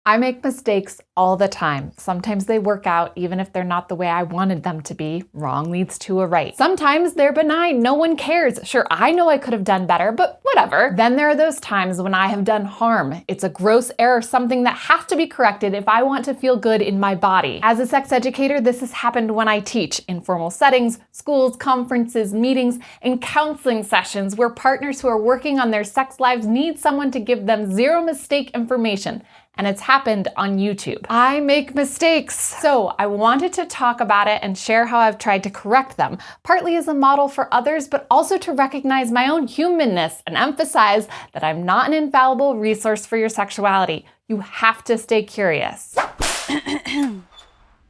I make mistakes all the time. Sometimes they work out even if they're not the way I wanted them to be. Wrong leads to a right. Sometimes they're benign. No one cares. Sure, I know I could have done better, but whatever. Then there are those times when I have done harm. It's a gross error, something that has to be corrected if I want to feel good in my body. As a sex educator, this has happened when I teach in formal settings, schools, conferences, meetings, and counseling sessions where partners who are working on their sex lives need someone to give them zero mistake information. And it's happened on YouTube. I make mistakes. So I wanted to talk about it and share how I've tried to correct them, partly as a model for others, but also to recognize my own humanness and emphasize that I'm not an infallible resource for your sexuality. You have to stay curious.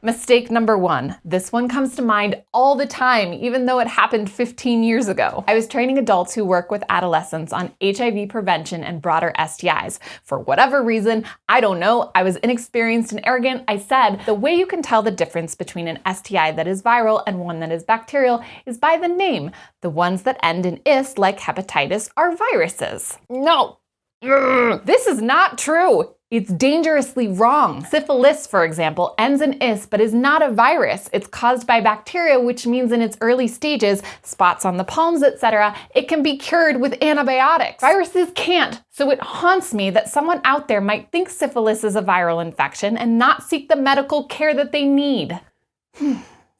Mistake number 1. This one comes to mind all the time, even though it happened 15 years ago. I was training adults who work with adolescents on HIV prevention and broader STIs. For whatever reason, I don't know, I was inexperienced and arrogant. I said, the way you can tell the difference between an STI that is viral and one that is bacterial is by the name. The ones that end in "is", like hepatitis, are viruses. No. This is not true. It's dangerously wrong. Syphilis, for example, ends in "is" but is not a virus. It's caused by bacteria, which means in its early stages, spots on the palms, etc., it can be cured with antibiotics. Viruses can't. So it haunts me that someone out there might think syphilis is a viral infection and not seek the medical care that they need.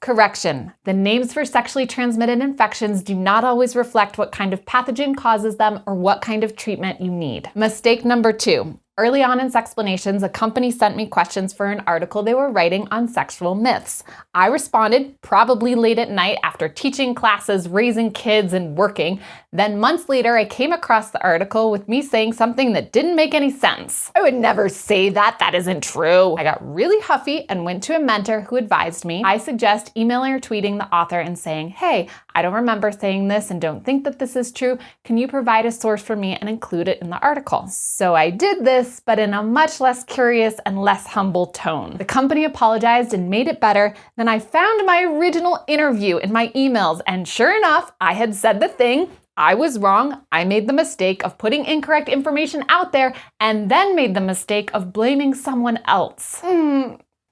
Correction. The names for sexually transmitted infections do not always reflect what kind of pathogen causes them or what kind of treatment you need. Mistake number 2. Early on in Sexplanations, a company sent me questions for an article they were writing on sexual myths. I responded, probably late at night after teaching classes, raising kids, and working. Then months later, I came across the article with me saying something that didn't make any sense. I would never say that. That isn't true. I got really huffy and went to a mentor who advised me. I suggest emailing or tweeting the author and saying, hey, I don't remember saying this and don't think that this is true. Can you provide a source for me and include it in the article? So I did this, but in a much less curious and less humble tone. The company apologized and made it better. Then I found my original interview in my emails, and sure enough, I had said the thing. I was wrong. I made the mistake of putting incorrect information out there and then made the mistake of blaming someone else.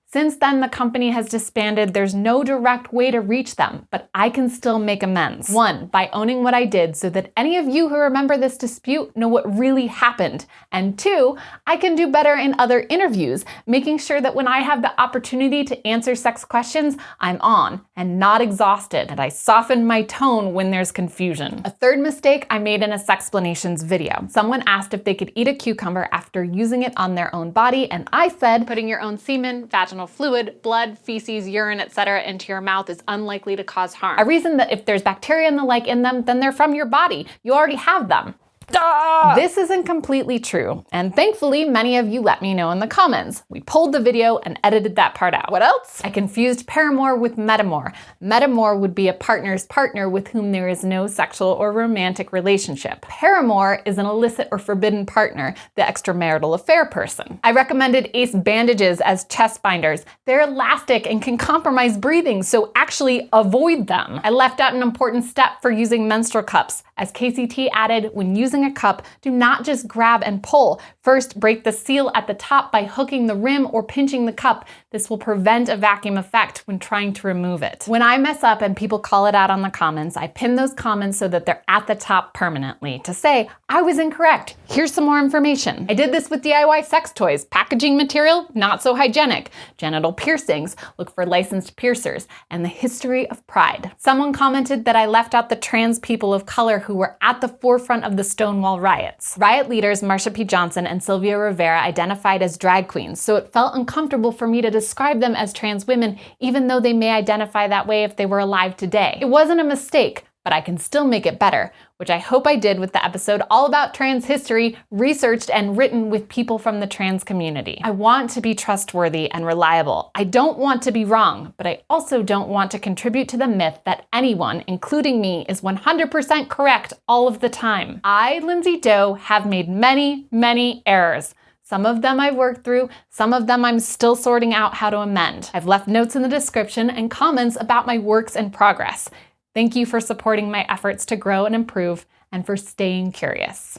Since then, the company has disbanded. There's no direct way to reach them, but I can still make amends. 1, by owning what I did so that any of you who remember this dispute know what really happened. And 2, I can do better in other interviews, making sure that when I have the opportunity to answer sex questions, I'm on and not exhausted, and I soften my tone when there's confusion. A third mistake I made in a Sexplanations video. Someone asked if they could eat a cucumber after using it on their own body, and I said, putting your own semen, vaginal fluid, blood, feces, urine, etc. into your mouth is unlikely to cause harm. I reasoned that if there's bacteria and the like in them, then they're from your body. You already have them. Duh! This isn't completely true, and thankfully many of you let me know in the comments. We pulled the video and edited that part out. What else? I confused paramour with metamor. Metamor would be a partner's partner with whom there is no sexual or romantic relationship. Paramour is an illicit or forbidden partner, the extramarital affair person. I recommended ACE bandages as chest binders. They're elastic and can compromise breathing, so actually avoid them. I left out an important step for using menstrual cups. As KCT added, when using a cup, do not just grab and pull. First, break the seal at the top by hooking the rim or pinching the cup. This will prevent a vacuum effect when trying to remove it. When I mess up and people call it out on the comments, I pin those comments so that they're at the top permanently to say, I was incorrect. Here's some more information. I did this with DIY sex toys. Packaging material, not so hygienic. Genital piercings, look for licensed piercers. And the history of pride. Someone commented that I left out the trans people of color who were at the forefront of the Stonewall riots. Riot leaders Marsha P. Johnson and Sylvia Rivera identified as drag queens, so it felt uncomfortable for me to describe them as trans women, even though they may identify that way if they were alive today. It wasn't a mistake, but I can still make it better, which I hope I did with the episode all about trans history, researched and written with people from the trans community. I want to be trustworthy and reliable. I don't want to be wrong, but I also don't want to contribute to the myth that anyone, including me, is 100% correct all of the time. I, Lindsay Doe, have made many, many errors. Some of them I've worked through, some of them I'm still sorting out how to amend. I've left notes in the description and comments about my works in progress. Thank you for supporting my efforts to grow and improve and for staying curious.